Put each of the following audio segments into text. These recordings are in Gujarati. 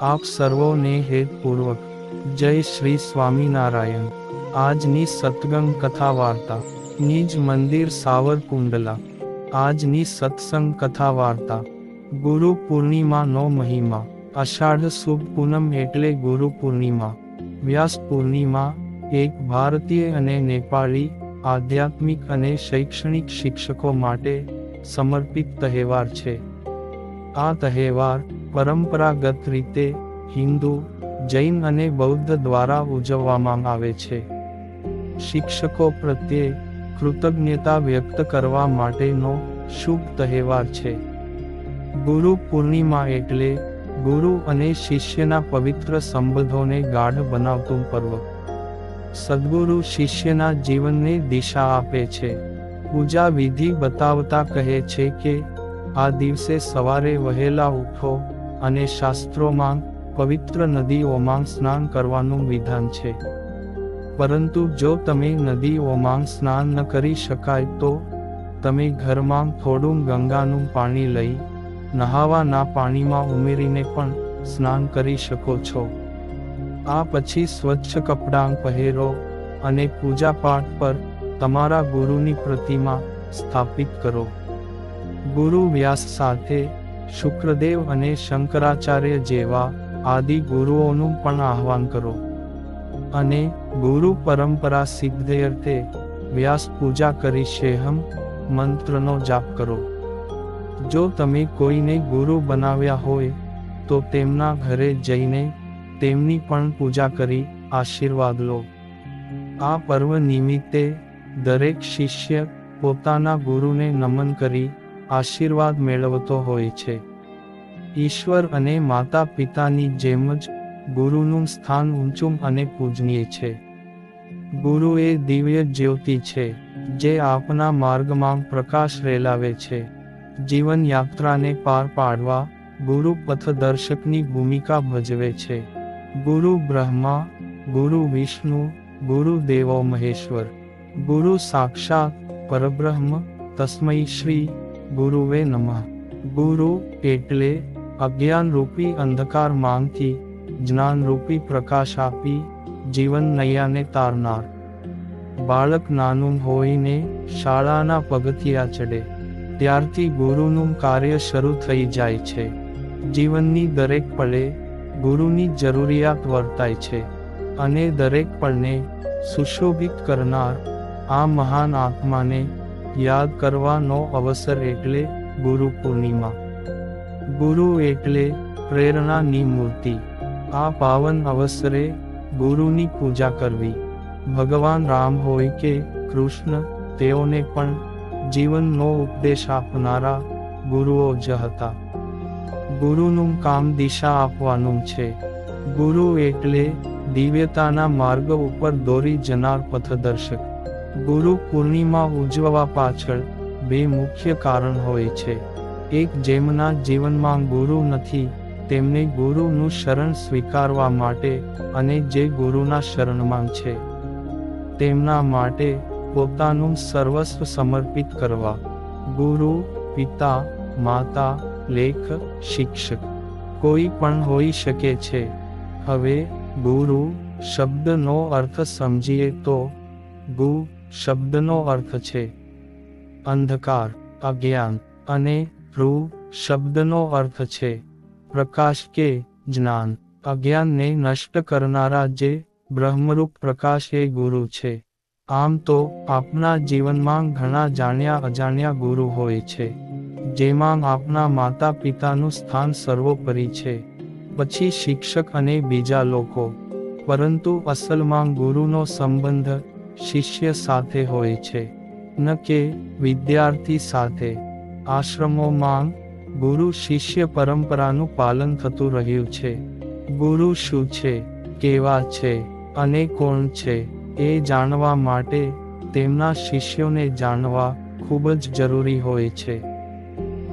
આપ સર્વોને હેતપૂર્વક જય શ્રી સ્વામિનારાયણ। આજની સત્સંગ કથા વાર્તા નિજ મંદિર સાવરકુંડલા। આજની સત્સંગ કથા વાર્તા ગુરુ પૂર્ણિમાનો મહિમા। અષાઢ શુભ પૂનમ એટલે ગુરુ પૂર્ણિમા। વ્યાસ પૂર્ણિમા એક ભારતીય અને નેપાળી આધ્યાત્મિક અને શૈક્ષણિક શિક્ષકો માટે સમર્પિત તહેવાર છે। આ તહેવાર પરંપરાગત રીતે હિન્દુ, જૈન અને બૌદ્ધ દ્વારા ઉજવવામાં આવે છે। શિક્ષકો પ્રત્યે કૃતજ્ઞતા વ્યક્ત કરવા માટેનો શુભ તહેવાર છે। ગુરુ પૂર્ણિમા એટલે ગુરુ અને શિષ્યના પવિત્ર સંબંધોને ગાઢ બનાવતું પર્વ। સદ્ગુરુ શિષ્યના જીવનને દિશા આપે છે। પૂજા વિધિ બતાવતા કહે છે કે આ દિવસે સવારે વહેલા ઉઠો અને શાસ્ત્રોમાં પવિત્ર નદીઓમાં સ્નાન કરવાનું વિધાન છે। પરંતુ જો તમે નદીઓમાં સ્નાન ન કરી શકાય તો તમે ઘરમાં થોડું ગંગાનું પાણી લઈ નહાવાના પાણીમાં ઉમેરીને પણ સ્નાન કરી શકો છો। આ પછી સ્વચ્છ કપડાં પહેરો અને પૂજાપાઠ પર તમારા ગુરુની પ્રતિમા સ્થાપિત કરો। ગુરુ વ્યાસ સાથે શુક્રદેવ અને શંકરાચાર્ય જેવા આદિ ગુરુઓનું પણ આહ્વાન કરો અને ગુરુ પરંપરા સિદ્ધયર્થે વ્યાસ પૂજા કરી શેહમ મંત્રનો જાપ કરો। જો તમે કોઈને ગુરુ બનાવ્યા હોય તો તેમના ઘરે જઈને તેમની પણ પૂજા કરી આશીર્વાદ લો। આ પર્વ નિમિત્તે દરેક શિષ્ય પોતાના ગુરુને નમન કરી આશીર્વાદ મેળવતો હોય છે। ઈશ્વર અને માતા પિતાની જેમ જ ગુરુનું સ્થાન ઊંચું અને પૂજનીય છે। ગુરુ એ દિવ્ય જ્યોતિ છે જે આપના માર્ગમાં પ્રકાશ રેલાવે છે। જીવન યાત્રાને પાર પાડવા ગુરુ પથદર્શકની ભૂમિકા ભજવે છે। ગુરુ બ્રહ્મા, ગુરુ વિષ્ણુ, ગુરુ દેવો મહેશ્વર, ગુરુ સાક્ષાત પરબ્રહ્મ તસ્મૈ શ્રી ગુરુવે નમઃ। ગુરુ એટલે અજ્ઞાનરૂપી અંધકારમાંથી જ્ઞાનરૂપી પ્રકાશ આપી જીવન નૈયાને તારનાર। બાળક નાનું હોઈને શાળાના પગથિયા ચડે ત્યારથી ગુરુનું કાર્ય શરૂ થઈ જાય છે। જીવનની દરેક પળે ગુરુની જરૂરિયાત વર્તાય છે અને દરેક પળને સુશોભિત કરનાર આ મહાન આત્માને યાદ કરવાનો અવસર એટલે ગુરુ પૂર્ણિમા। ગુરુ એટલે પ્રેરણાની મૂર્તિ। આ પાવન અવસરે ગુરુની પૂજા કરવી। ભગવાન રામ હોય કે કૃષ્ણ, તેઓને પણ જીવનનો ઉપદેશ આપનારા ગુરુઓ જ હતા। ગુરુનું કામ દિશા આપવાનું છે। ગુરુ એટલે દિવ્યતાના માર્ગ ઉપર દોરી જનાર પથદર્શક। ગુરુ પૂર્ણિમા ઉજવવા પાછળ બે મુખ્ય કારણ હોય છે। એક, જેમના જીવનમાં ગુરુ નથી તેમને ગુરુનું શરણ સ્વીકારવા માટે અને જે ગુરુના શરણમાં છે તેમના માટે પોતાનું સર્વસ્વ સમર્પિત કરવા। ગુરુ પિતા, માતા, લેખ, શિક્ષક કોઈ પણ હોઈ શકે છે। હવે ગુરુ શબ્દનો અર્થ સમજીએ તો ગુ શબ્દનો અર્થ છે અંધકાર, અજ્ઞાન અને રૂ શબ્દનો અર્થ છે પ્રકાશ કે જ્ઞાન। અજ્ઞાનને નષ્ટ કરનારા જે બ્રહ્મરૂપ પ્રકાશ એ ગુરુ છે। આમ તો આપના જીવનમાં ઘણા જાણ્યા અજાણ્યા ગુરુ હોય છે જેમાં આપના માતા પિતાનું સ્થાન સર્વોપરી છે, પછી શિક્ષક અને બીજા લોકો, પરંતુ અસલમાં ગુરુનો સંબંધ શિષ્ય સાથે હોય છે ન કે વિદ્યાર્થી સાથે। આશ્રમોમાં ગુરુ શિષ્ય પરંપરાનું પાલન થતું રહ્યું છે। ગુરુ શું છે, કેવા છે અને કોણ છે એ જાણવા માટે તેમના શિષ્યોને જાણવા ખૂબ જ જરૂરી હોય છે।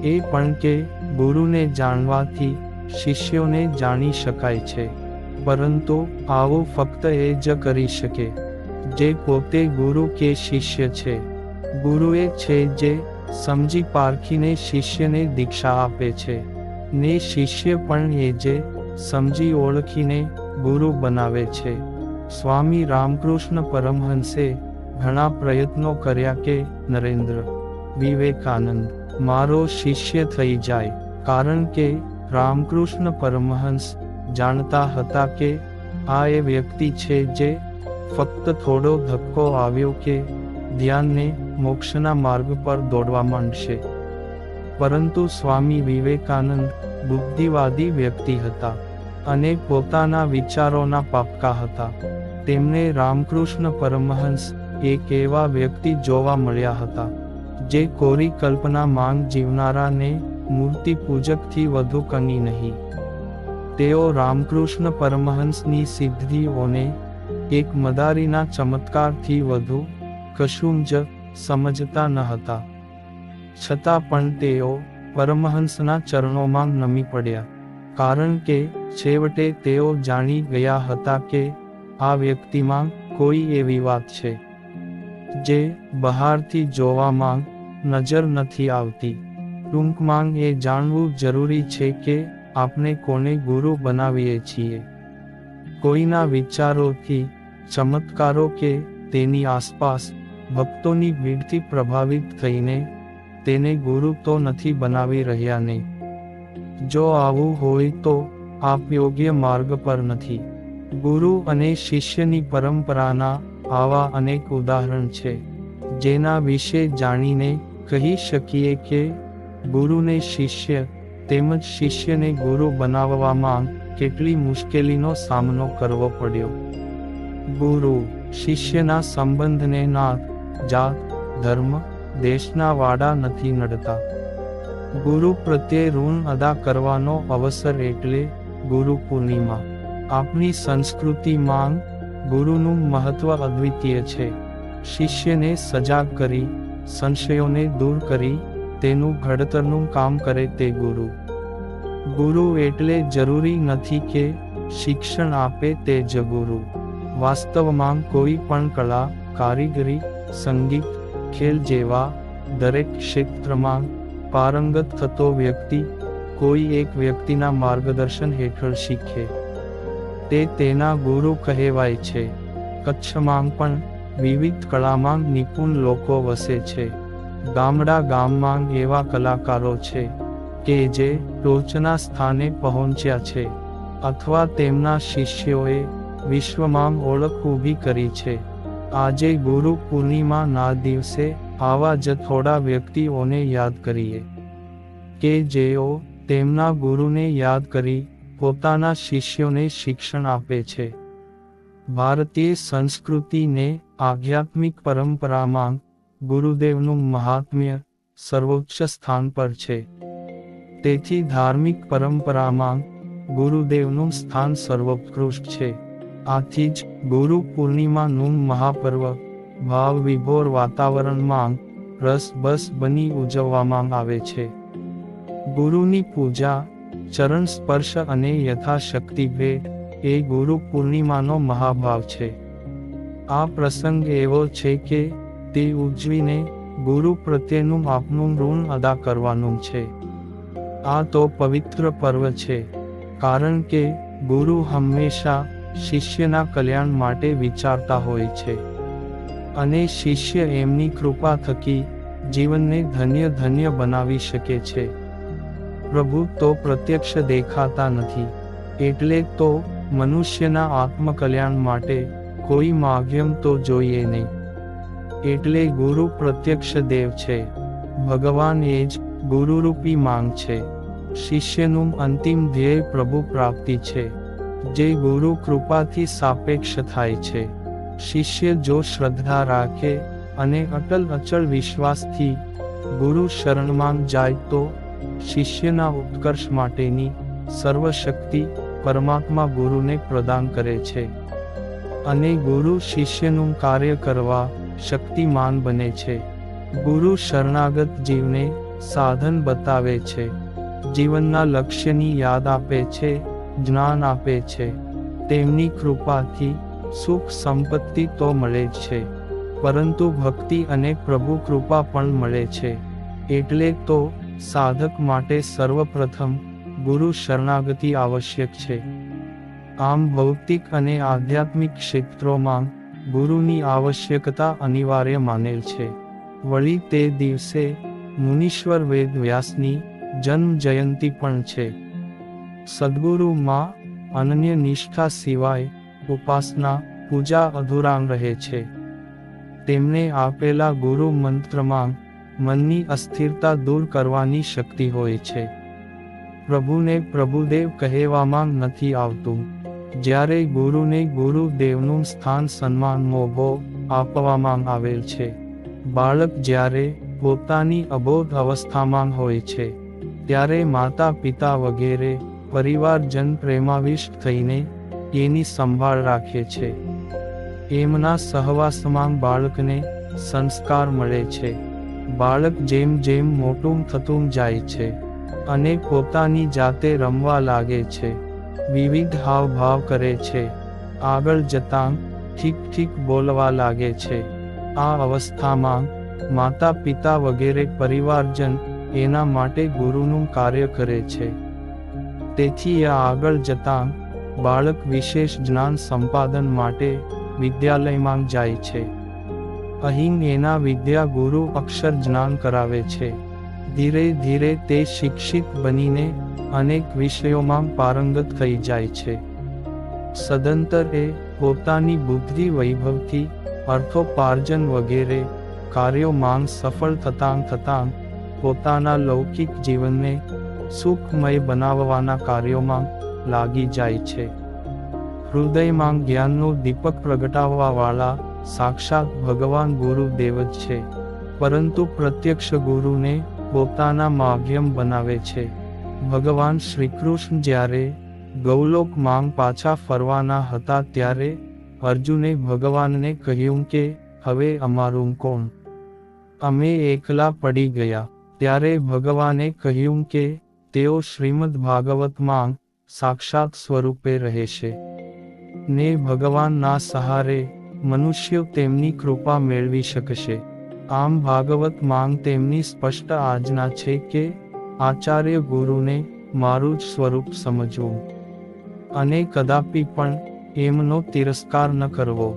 એ પણ કે ગુરુને જાણવાથી શિષ્યોને જાણી શકાય છે, પરંતુ આવું ફક્ત એ જ કરી શકે જે પોતે ગુરુ કે શિષ્ય છે। ગુરુ એ છે જે સમજી પારખીને શિષ્યને દીક્ષા આપે છે ને શિષ્ય પણ એ જે સમજી ઓળખીને ગુરુ બનાવે છે. સ્વામી રામકૃષ્ણ પરમહંસે ઘણા પ્રયત્નો કર્યા કે નરેન્દ્ર વિવેકાનંદ મારો શિષ્ય થઈ જાય, કારણ કે રામકૃષ્ણ પરમહંસ જાણતા હતા કે આ એ વ્યક્તિ છે જે ફક્ત થોડો ધક્કો આવ્યો કે ધ્યાનને મોક્ષના માર્ગ પર દોડવા માંડશે. પરંતુ સ્વામી વિવેકાનંદ બુદ્ધિવાદી વ્યક્તિ હતા અને પોતાના વિચારોના પાક્કા હતા. તેમને રામકૃષ્ણ પરમહંસ એક એવા વ્યક્તિ જોવા મળ્યા હતા જે કોરી કલ્પના માંગ જીવનારાને મૂર્તિ પૂજકથી વધુ કંઈ નહીં. તેઓ રામકૃષ્ણ પરમહંસની સિદ્ધિઓને એક મદારીના ચમત્કારથી વધુ કશું જ સમજતા ન હતા. છતાં પણ તેઓ પરમહંસના ચરણોમાં નમી પડ્યા, કારણ કે છેવટે તેઓ જાણી ગયા હતા કે આ વ્યક્તિમાં કોઈ એવી વાત છે જે બહારથી જોવામાં નજર નથી આવતી. ટૂંકમાં એ જાણવું જરૂરી છે કે આપણે કોને ગુરુ બનાવીએ છીએ. કોઈના વિચારોથી, ચમત્કારો કે તેની આસપાસ ભક્તોની ભીડથી પ્રભાવિત થઈને તેને ગુરુ તો નથી બનાવી રહ્યા ને? જો આવું હોય તો આપ યોગ્ય માર્ગ પર નથી. ગુરુ અને શિષ્યની પરંપરાના આવા અનેક ઉદાહરણ છે જેના વિશે જાણીને કહી શકીએ કે ગુરુને શિષ્ય તેમજ શિષ્યને ગુરુ બનાવવામાં કેટલી મુશ્કેલીનો સામનો કરવો પડ્યો. ગુરુ શિષ્યના સંબંધને નાત, જાત, ધર્મ, દેશના વાડા નથી નડતા. ગુરુ પ્રત્યે ઋણ અદા કરવાનો અવસર એટલે ગુરુ પૂર્ણિમા. આપણી સંસ્કૃતિમાં ગુરુનું મહત્વ અદ્વિતીય છે. શિષ્યને સજાગ કરી, સંશયોને દૂર કરી તેનું ઘડતરનું કામ કરે તે ગુરુ. ગુરુ એટલે જરૂરી નથી કે શિક્ષણ આપે તે જ ગુરુ. વાસ્તવમાં કોઈ પણ કળા, કારીગરી, સંગીત, ખેલ જેવા દરેક ક્ષેત્રમાં પારંગત થતો વ્યક્તિ કોઈ એક વ્યક્તિના માર્ગદર્શન હેઠળ શીખે તે તેના ગુરુ કહેવાય છે. કચ્છમાં પણ વિવિધ કળામાં નિપુણ લોકો વસે છે. ગામડા ગામમાં એવા કલાકારો છે કે જે ટોચના સ્થાને પહોંચ્યા છે અથવા તેમના શિષ્યોએ વિશ્વમાં ઓળખ ઊભી કરી છે. આજે ગુરુ પૂર્ણિમાના દિવસે આવા જ થોડા વ્યક્તિઓને યાદ કરીએ કે જેઓ તેમના ગુરુને યાદ કરી પોતાના શિષ્યોને શિક્ષણ આપે છે. ભારતીય સંસ્કૃતિને આધ્યાત્મિક પરંપરામાં ગુરુદેવનું મહાત્મ્ય સર્વોચ્ચ સ્થાન પર છે. તેથી ધાર્મિક પરંપરામાં ગુરુદેવનું સ્થાન સર્વોત્કૃષ્ટ છે. આથી જ ગુરુ પૂર્ણિમાનું મહાપર્વ ભાવ વિભોર વાતાવરણમાં રસબસ બની ઉજવવામાં આવે છે. ગુરુની પૂજા, ચરણ સ્પર્શ અને યથાશક્તિ ભેટ એ ગુરુ પૂર્ણિમાનો મહાભાવ છે. આ પ્રસંગ એવો છે કે તે ઉજવીને ગુરુ પ્રત્યેનું આપનું ઋણ અદા કરવાનું છે. આ તો પવિત્ર પર્વ છે, કારણ કે ગુરુ હંમેશા શિષ્યના કલ્યાણ માટે વિચારતા હોય છે અને શિષ્ય એમની કૃપા થકી જીવનને ધન્ય ધન્ય બનાવી શકે છે. પ્રભુ તો પ્રત્યક્ષ દેખાતા નથી, એટલે તો મનુષ્યના આત્મકલ્યાણ માટે કોઈ માધ્યમ તો જોઈએ નહીં. એટલે ગુરુ પ્રત્યક્ષ દેવ છે. ભગવાન એ જ ગુરુરૂપી માંગ છે. શિષ્યનું અંતિમ ધ્યેય પ્રભુ પ્રાપ્તિ છે, જે ગુરુ કૃપાથી સાપેક્ષ થાય છે. શિષ્ય જો શ્રદ્ધા રાખે અને અચળ વિશ્વાસથી ગુરુ શરણમાં જાય તો શિષ્યના ઉત્કર્ષ માટેની સર્વશક્તિ પરમાત્મા ગુરુને પ્રદાન કરે છે અને ગુરુ શિષ્યનું કાર્ય કરવા શક્તિમાન બને છે. ગુરુ શરણાગત જીવને સાધન બતાવે છે, જીવનના લક્ષ્યની યાદ આપે છે, જ્ઞાન આપે છે. તેમની કૃપાથી સુખ સંપત્તિ તો મળે જ છે, પરંતુ ભક્તિ અને પ્રભુ કૃપા પણ મળે છે. એટલે તો સાધક માટે સર્વપ્રથમ ગુરુ શરણાગતિ આવશ્યક છે. આમ ભૌતિક અને આધ્યાત્મિક ક્ષેત્રોમાં ગુરુની આવશ્યકતા અનિવાર્ય માનેલ છે. વળી તે દિવસે મુનીશ્વર વેદ વ્યાસની જન્મ જયંતિ પણ છે. સદ્ગુરુમાં અનન્ય નિષ્ઠા સિવાય ઉપાસના પૂજા અધૂરાંગ રહે છે. તેમને આપેલા ગુરુ મંત્રમાં મનની અસ્થિરતા દૂર કરવાની શક્તિ હોય છે. પ્રભુને પ્રભુદેવ કહેવામાં નથી આવતું. જ્યારે ગુરુને ગુરુદેવનું સ્થાન સન્માન મોભો આપવામાં આવેલ છે. બાળક જ્યારે પોતાની અબોધ અવસ્થામાં હોય છે ત્યારે માતા પિતા વગેરે પરિવારજન પ્રેમાવિષ્ટ થઈને એની સંભાળ રાખે છે. એમના સહવાસમાં બાળકને સંસ્કાર મળે છે. બાળક જેમ જેમ મોટું થતું જાય છે અને પોતાની જાતે રમવા લાગે છે, વિવિધ હાવભાવ કરે છે, આગળ જતાં ઠીક ઠીક બોલવા લાગે છે. આ અવસ્થામાં માતા પિતા વગેરે પરિવારજન એના માટે ગુરુનું કાર્ય કરે છે. તેથી આ આગળ જતાં બાળક વિશેષ જ્ઞાન સંપાદન માટે વિદ્યાલયમાં જાય છે. અહીં એના વિદ્યા ગુરુ અક્ષર જ્ઞાન કરાવે છે. ધીરે ધીરે તે શિક્ષિત બનીને અનેક વિષયોમાં પારંગત થઈ જાય છે. સદંતર એ પોતાની બુદ્ધિ વૈભવથી અર્થોપાર્જન વગેરે કાર્યોમાં સફળ થતાં પોતાના લૌકિક જીવનને સુખમય બનાવવાના કાર્યોમાં લાગી જાય છે. હૃદયમાં જ્ઞાનનો દીપક પ્રગટાવવાવાળા સાક્ષાત ભગવાન ગુરુદેવ જ છે, પરંતુ પ્રત્યક્ષ ગુરુને પોતાના માધ્યમ બનાવે છે. ભગવાન શ્રીકૃષ્ણ જ્યારે ગૌલોકમાં પાછા ફરવાના હતા ત્યારે અર્જુને ભગવાનને કહ્યું કે હવે અમારું કોણ? અમે એકલા પડી ગયા. ત્યારે ભગવાને કહ્યું કે તેઓ શ્રીમદ્ ભાગવતમાં સાક્ષાત સ્વરૂપે રહેશે ને ભગવાનના સહારે મનુષ્યો તેમની કૃપા મેળવી શકશે. આમ ભાગવતમાં તેમની સ્પષ્ટ આજ્ઞા છે કે આચાર્ય ગુરુને મારું જ સ્વરૂપ સમજવું અને કદાપી પણ એમનો તિરસ્કાર ન કરવો.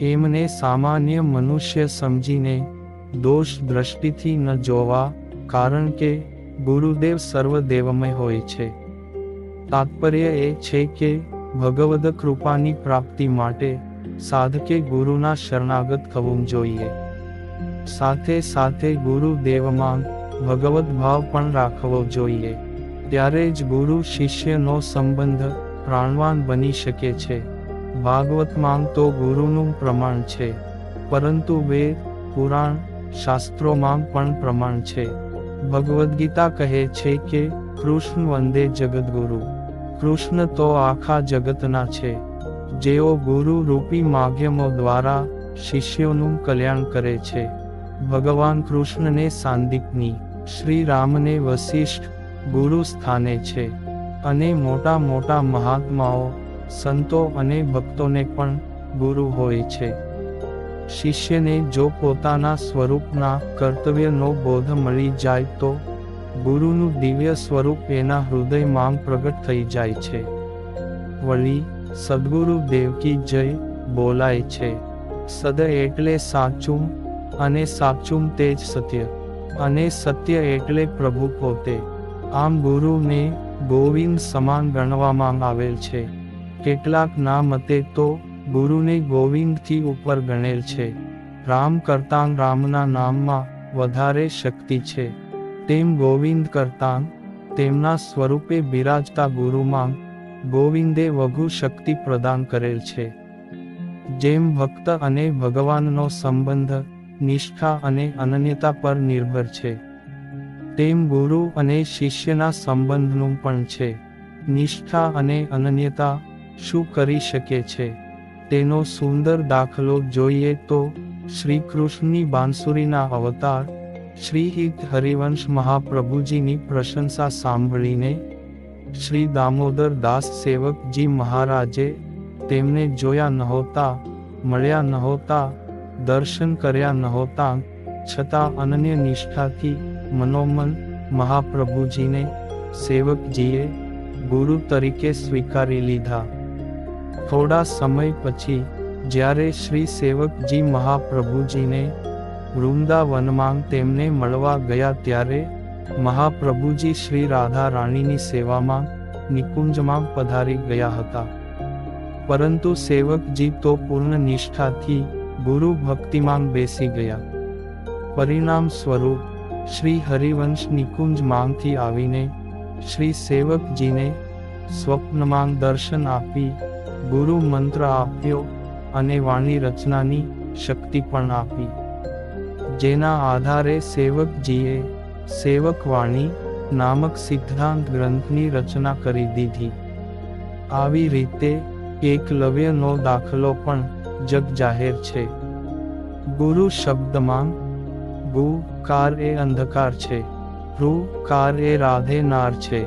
એમને સામાન્ય મનુષ્ય સમજીને દોષ દ્રષ્ટિથી ન જોવા, કારણ કે ગુરુદેવ સર્વદેવમય હોય છે. તાત્પર્ય એ છે કે ભગવદ કૃપાની પ્રાપ્તિ માટે સાધકે ગુરુના શરણાગત થવું જોઈએ. સાથે સાથે ગુરુદેવમાં ભગવદ ભાવ પણ રાખવો જોઈએ. ત્યારે જ ગુરુ શિષ્યનો સંબંધ પ્રાણવાન બની શકે છે. ભાગવતમાં તો ગુરુનું પ્રમાણ છે, પરંતુ વેદ પુરાણ શાસ્ત્રોમાં પણ પ્રમાણ છે. ભગવદ્ ગીતા કહે છે કે કૃષ્ણ વંદે જગદગુરુ. કૃષ્ણ તો આખા જગતના છે, જેઓ ગુરુ રૂપી માધ્યમો દ્વારા શિષ્યોનું કલ્યાણ કરે છે. ભગવાન કૃષ્ણને સાંદીપની, શ્રી રામને વશિષ્ઠ ગુરુ સ્થાને છે, અને મોટા મોટા મહાત્માઓ, સંતો અને ભક્તોને પણ ગુરુ હોય છે. શિષ્યને જો પોતાના સ્વરૂપના કર્તવ્યનો બોધ મળી જાય તો ગુરુનું દિવ્ય સ્વરૂપ એના હૃદયમાં પ્રગટ થઈ જાય છે. વળી સદ્ગુરુ દેવકી જય બોલાય છે. સદ એટલે સાચું, અને સાચું તે જ સત્ય, અને સત્ય એટલે પ્રભુ પોતે. આમ ગુરુને ગોવિંદ સમાન ગણવામાં આવેલ છે. કેટલાક ના મતે તો ગુરુને ગોવિંદથી ઉપર ગણેલ છે. રામ કરતાં રામના નામમાં વધારે શક્તિ છે, તેમ ગોવિંદ કરતાં તેમના સ્વરૂપે બિરાજતા ગુરુમાં ગોવિંદે વધુ શક્તિ પ્રદાન કરેલ છે. જેમ ભક્ત અને ભગવાનનો સંબંધ નિષ્ઠા અને અનન્યતા પર નિર્ભર છે, તેમ ગુરુ અને શિષ્યના સંબંધનું પણ છે. નિષ્ઠા અને અનન્યતા શું કરી શકે છે તેનો સુંદર દાખલો જોઈએ તો શ્રી કૃષ્ણની બાંસુરીના અવતાર શ્રી હરિવંશ મહાપ્રભુજીની પ્રશંસા સાંભળીને શ્રી દામોદર દાસ સેવકજી મહારાજે તેમને જોયા નહોતા, મળ્યા નહોતા, દર્શન કર્યા નહોતા, છતાં અનન્ય નિષ્ઠાથી મનોમન મહાપ્રભુજીને સેવકજીએ ગુરુ તરીકે સ્વીકારી લીધા. થોડા સમય પછી જ્યારે શ્રી સેવકજી મહાપ્રભુજીને વૃંદાવનમાં તેમને મળવા ગયા ત્યારે મહાપ્રભુજી શ્રી રાધા રાણીની સેવામાં નિકુંજમાં પધારી ગયા હતા. પરંતુ સેવકજી તો પૂર્ણ નિષ્ઠાથી ગુરુ ભક્તિમાં બેસી ગયા. પરિણામ સ્વરૂપ શ્રી હરિવંશ નિકુંજ માંગથી આવીને શ્રી સેવકજીને સ્વપ્નમાં દર્શન આપી ગુરુ મંત્ર આપ્યો અને વાણી રચનાની શક્તિ પણ આપી, જેના આધારે સેવકજીએ સેવકવાણી નામક સિદ્ધાંત ગ્રંથની રચના કરી દીધી. આવી રીતે એકલવ્યનો દાખલો પણ જગજાહેર છે. ગુરુ શબ્દમાં ગુ કાર એ અંધકાર છે, ઋ કાર એ રાધેનાર છે,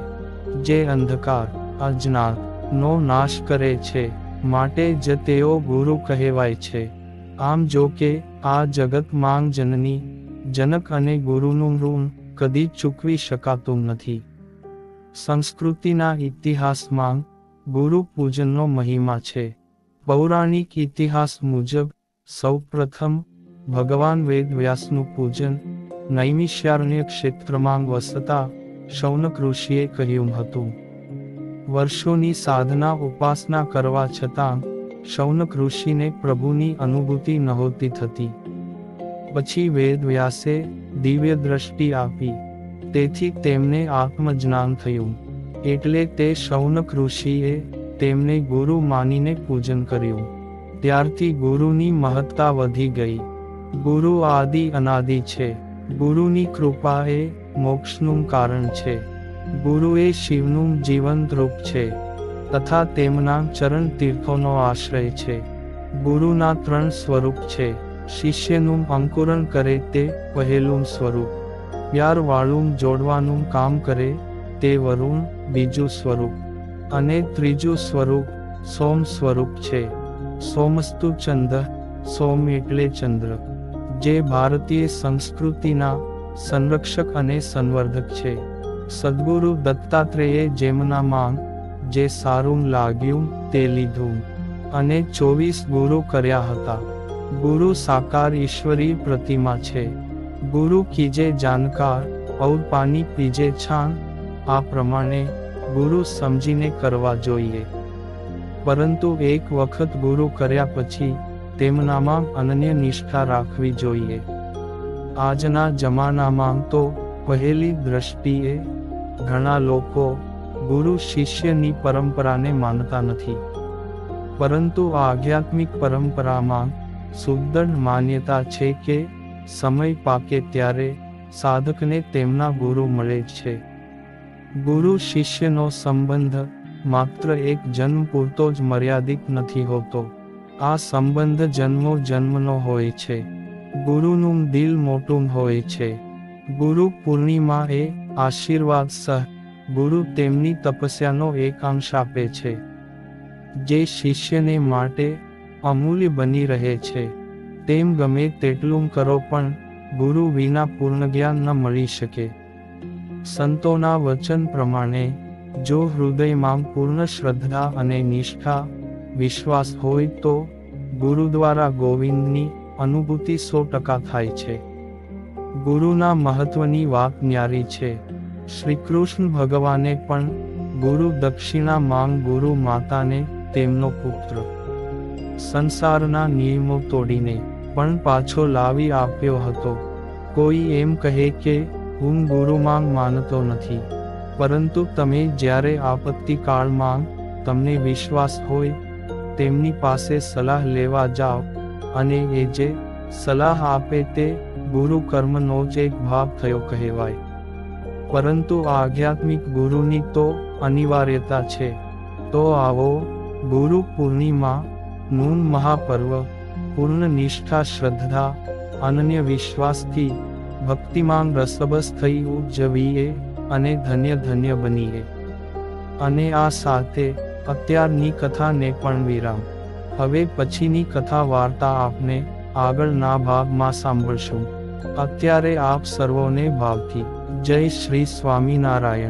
જે અંધકાર અજ્ઞાત નો નાશ કરે છે, માટે જ તેઓ ગુરુ કહેવાય છે. આમ જો કે આ જગતમાં જનની જનક અને ગુરુનું ઋણ કદી ચૂકવી શકાતું નથી. સંસ્કૃતિના ઇતિહાસમાં ગુરુ પૂજનનો મહિમા છે. પૌરાણિક ઇતિહાસ મુજબ સૌપ્રથમ ભગવાન વેદવ્યાસનું પૂજન નૈમિષારણ્ય ક્ષેત્રમાં વસતા શૌનક ઋષિએ કર્યું હતું. વર્ષોની સાધના ઉપાસના કરવા છતાં શૌનક ઋષિને પ્રભુની અનુભૂતિ નહોતી થતી. પછી વેદવ્યાસે દિવ્ય દ્રષ્ટિ આપી, તેથી તેમને આત્મજ્ઞાન થયું. એટલે તે શૌનક ઋષિએ તેમને ગુરુ માનીને પૂજન કર્યું. ત્યારથી ગુરુની મહત્તા વધી ગઈ. ગુરુ આદિ અનાદિ છે. ગુરુની કૃપા એ મોક્ષનું કારણ છે. ગુરુ એ શિવનું જીવંત રૂપ છે તથા તેમના ચરણ તીર્થોનો આશ્રય છે. ગુરુના 3 સ્વરૂપ છે. શિષ્યનું અંકુરણ કરે તે પહેલું સ્વરૂપ, પ્યારવાળું જોડવાનું કામ કરે તે વરુણ બીજું સ્વરૂપ, અને ત્રીજું સ્વરૂપ સોમ સ્વરૂપ છે. સોમસ્તુ ચંદ, સોમ એટલે ચંદ્ર, જે ભારતીય સંસ્કૃતિના સંરક્ષક અને સંવર્ધક છે. સદ્ગુરુ દત્તાત્રેયે જેમનામાં જે સારું લાગ્યું તે લીધું અને 24 ગુરુ કર્યા હતા. ગુરુ સાકાર ઈશ્વરી પ્રતિમા છે. ગુરુ કીજે જાનકાર ઔર પાણી પીજે છાન. આ પ્રમાણે ગુરુ સમજીને કરવા જોઈએ. પરંતુ એક વખત ગુરુ કર્યા પછી તેમનામાં અનન્ય નિષ્ઠા રાખવી જોઈએ. આજના જમાનામાં તો પહેલી દ્રષ્ટિએ ઘણા લોકો ગુરુ શિષ્યની પરંપરાને માનતા નથી, પરંતુ આધ્યાત્મિક પરંપરામાં સુદૃઢ માન્યતા છે કે સમય પાકે ત્યારે સાધકને તેમના ગુરુ મળે છે. ગુરુ શિષ્યનો સંબંધ માત્ર એક જન્મ પૂરતો જ મર્યાદિત નથી હોતો. આ સંબંધ જન્મો જન્મનો હોય છે. ગુરુનું દિલ મોટું હોય છે. ગુરુ પૂર્ણિમા એ આશીર્વાદ સહ ગુરુ તેમની તપસ્યાનો એક અંશ આપે છે, જે શિષ્યને માટે અમૂલ્ય બની રહે છે. તેમ ગમે તેટલું કરો પણ ગુરુ વિના પૂર્ણ જ્ઞાન ન મળી શકે. સંતોના વચન પ્રમાણે જો હૃદયમાં પૂર્ણ શ્રદ્ધા અને નિષ્ઠા વિશ્વાસ હોય તો ગુરુ દ્વારા ગોવિંદની અનુભૂતિ 100% થાય છે. ગુરુના મહત્વની વાત ન્યારી છે. શ્રી કૃષ્ણ ભગવાને પણ ગુરુ દક્ષિણા માંગ ગુરુ માતાને તેમનો પુત્ર સંસારના નિયમો તોડીને પણ પાછો લાવી આપ્યો હતો. કોઈ એમ કહે કે હું ગુરુમાં માનતો નથી, પરંતુ તમે જ્યારે આપત્તિકાળમાં તમને વિશ્વાસ હોય તેમની પાસે સલાહ લેવા જાઓ અને એ જે સલાહ આપે તે ગુરુ કર્મનો જ એક ભાગ થયો કહેવાય. પરંતુ આધ્યાત્મિક ગુરુની તો અનિવાર્યતા છે. તો આવો ગુરુ પૂર્ણિમા નું મહાપર્વ પૂર્ણ નિષ્ઠા શ્રદ્ધા અનન્ય વિશ્વાસથી ભક્તિમાં રસબસ થઈ ઉજવીએ અને ધન્ય ધન્ય બનીએ. અને આ સાથે અત્યારની કથાને પણ વિરામ. હવે પછીની કથા વાર્તા આપને આગળના ભાગમાં સાંભળશું. અત્યારે આપ સર્વોને ભાવથી જય શ્રી સ્વામિનારાયણ.